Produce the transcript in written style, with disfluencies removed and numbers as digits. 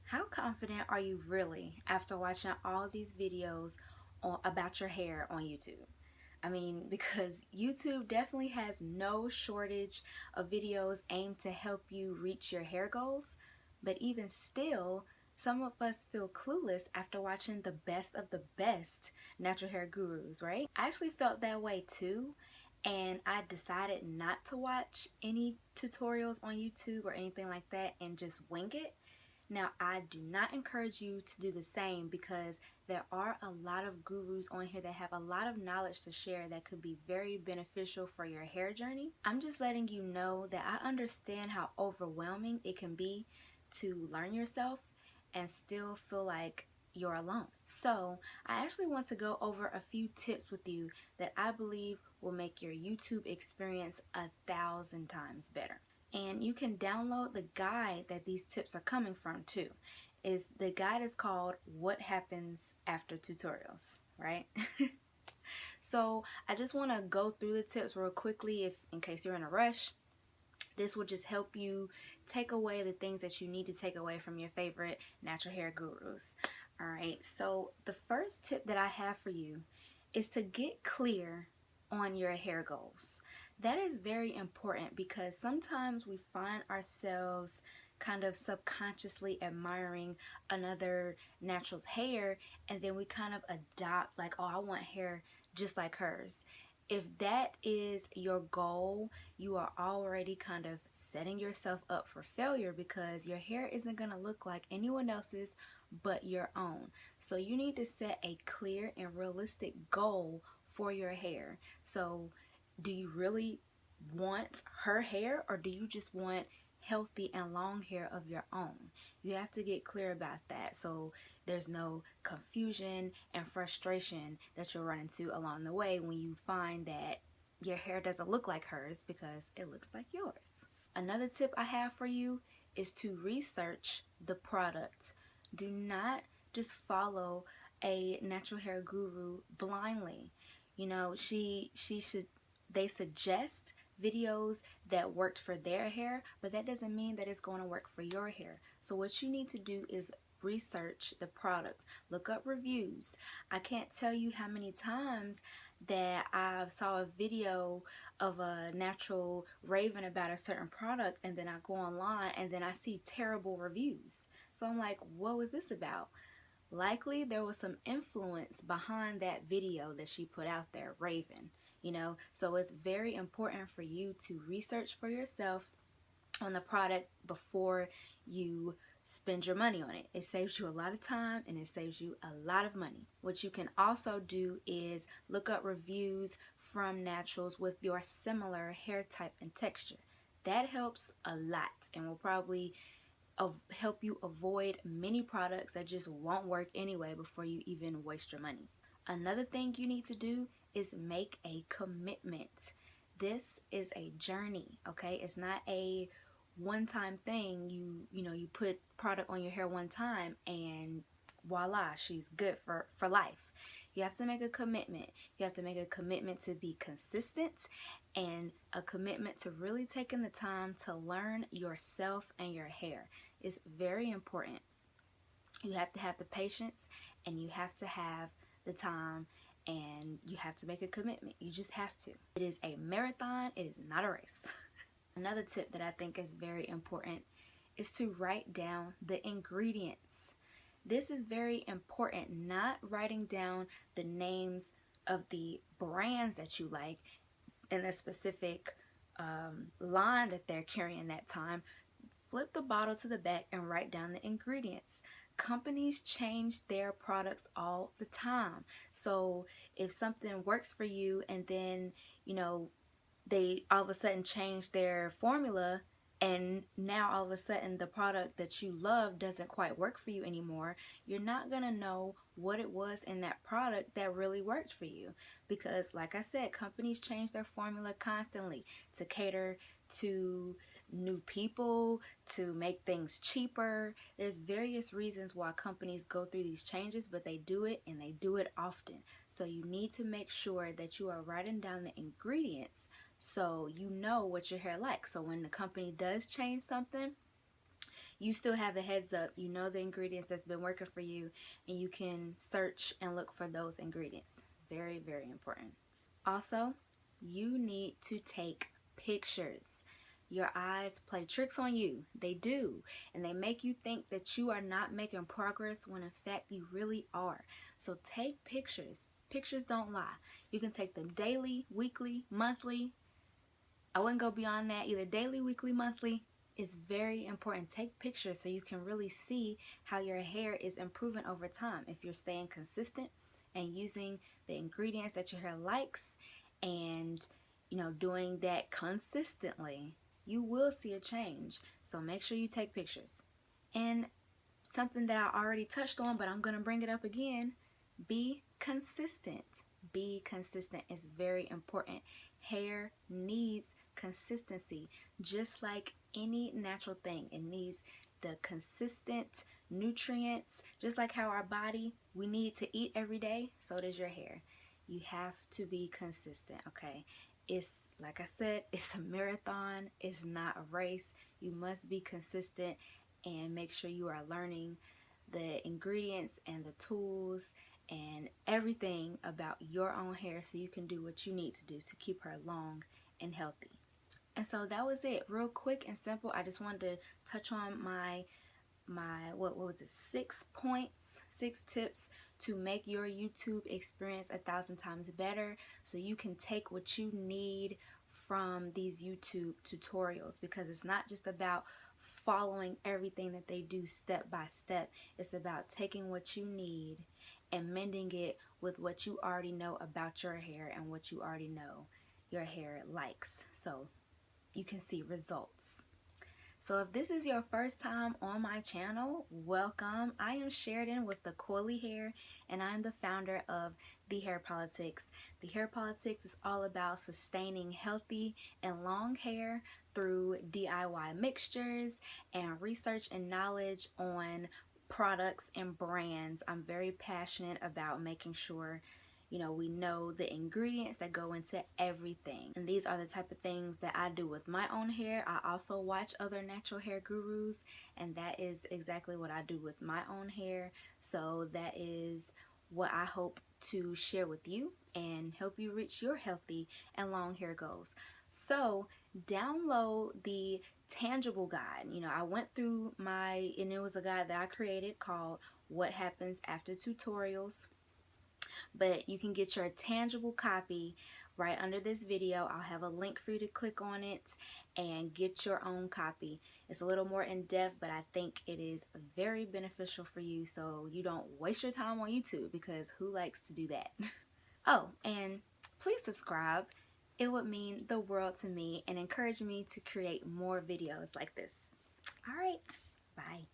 How confident are you really after watching all these videos about your hair on YouTube? I mean, because YouTube definitely has no shortage of videos aimed to help you reach your hair goals, but even still, some of us feel clueless after watching the best of the best natural hair gurus, right? I actually felt that way too, and I decided not to watch any tutorials on YouTube or anything like that and just wing it. Now, I do not encourage you to do the same because there are a lot of gurus on here that have a lot of knowledge to share that could be very beneficial for your hair journey. I'm just letting you know that I understand how overwhelming it can be to learn yourself and still feel like you're alone. So, I actually want to go over a few tips with you that I believe will make your YouTube experience 1,000 times better. And you can download the guide that these tips are coming from too. The guide is called What Happens After Tutorials, right? So I just want to go through the tips real quickly if in case you're in a rush. This will just help you take away the things that you need to take away from your favorite natural hair gurus. Alright, so the first tip that I have for you is to get clear on your hair goals. That is very important because sometimes we find ourselves kind of subconsciously admiring another natural's hair, and then we kind of adopt like, oh, I want hair just like hers. If that is your goal, you are already kind of setting yourself up for failure because your hair isn't going to look like anyone else's but your own. So you need to set a clear and realistic goal for your hair. So do you really want her hair, or do you just want healthy and long hair of your own? You have to get clear about that so there's no confusion and frustration that you'll run into along the way when you find that your hair doesn't look like hers because it looks like yours. Another tip I have for you is to research the product. Do not just follow a natural hair guru blindly. You know, they suggest videos that worked for their hair, but that doesn't mean that it's going to work for your hair. So what you need to do is research the product, look up reviews. I can't tell you how many times that I saw a video of a natural raving about a certain product, and then I go online and then I see terrible reviews. So I'm like, what was this about? Likely there was some influence behind that video that she put out there, raving, you know. So it's very important for you to research for yourself on the product before you spend your money on it. It saves you a lot of time and it saves you a lot of money. What you can also do is look up reviews from naturals with your similar hair type and texture. That helps a lot and will probably help you avoid many products that just won't work anyway before you even waste your money. Another thing you need to do is make a commitment. This is a journey, okay? It's not a one-time thing. You put product on your hair one time and voila, she's good for life. You have to make a commitment. You have to make a commitment to be consistent and a commitment to really taking the time to learn yourself and your hair. It's very important. You have to have the patience and you have to have the time and you have to make a commitment. You just have to. It is a marathon. It is not a race. Another tip that I think is very important is to write down the ingredients. This is very important, not writing down the names of the brands that you like in a specific line that they're carrying that time. Flip the bottle to the back and write down the ingredients. Companies change their products all the time. So if something works for you and then, they all of a sudden change their formula and now all of a sudden the product that you love doesn't quite work for you anymore, you're not going to know what it was in that product that really worked for you. Because like I said, companies change their formula constantly to cater to new people, to make things cheaper. There's various reasons why companies go through these changes, but they do it and they do it often. So you need to make sure that you are writing down the ingredients so you know what your hair likes. So when the company does change something, you still have a heads up. You know the ingredients that's been working for you, and you can search and look for those ingredients. Very, very important. Also, you need to take pictures. Your eyes play tricks on you. They do. And they make you think that you are not making progress when in fact you really are. So take pictures. Pictures don't lie. You can take them daily, weekly, monthly. I wouldn't go beyond that. Either daily, weekly, monthly. It's very important. Take pictures so you can really see how your hair is improving over time. If you're staying consistent and using the ingredients that your hair likes and, doing that consistently, you will see a change. So make sure you take pictures. And something that I already touched on, but I'm going to bring it up again, be consistent. Be consistent is very important. Hair needs consistency, just like any natural thing. It needs the consistent nutrients, just like how our body, we need to eat every day, so does your hair. You have to be consistent, okay? It's, like I said, it's a marathon. It's not a race. You must be consistent and make sure you are learning the ingredients and the tools and everything about your own hair so you can do what you need to do to keep her long and healthy. And so that was it. Real quick and simple. I just wanted to touch on my what was it, 6 points, 6 tips to make your YouTube experience 1,000 times better, so you can take what you need from these YouTube tutorials, because it's not just about following everything that they do step by step. It's about taking what you need and mending it with what you already know about your hair and what you already know your hair likes, so you can see results. So if this is your first time on my channel, welcome. I am Sheridan with the Coily Hair, and I'm the founder of The Hair Politics. The Hair Politics is all about sustaining healthy and long hair through DIY mixtures and research and knowledge on products and brands. I'm very passionate about making sure we know the ingredients that go into everything. And these are the type of things that I do with my own hair. I also watch other natural hair gurus, and that is exactly what I do with my own hair. So that is what I hope to share with you and help you reach your healthy and long hair goals. So download the tangible guide. I went through and it was a guide that I created called What Happens After Tutorials. But you can get your tangible copy right under this video. I'll have a link for you to click on it and get your own copy. It's a little more in depth, but I think it is very beneficial for you, so you don't waste your time on YouTube, because who likes to do that? Oh, and please subscribe. It would mean the world to me and encourage me to create more videos like this. All right, bye.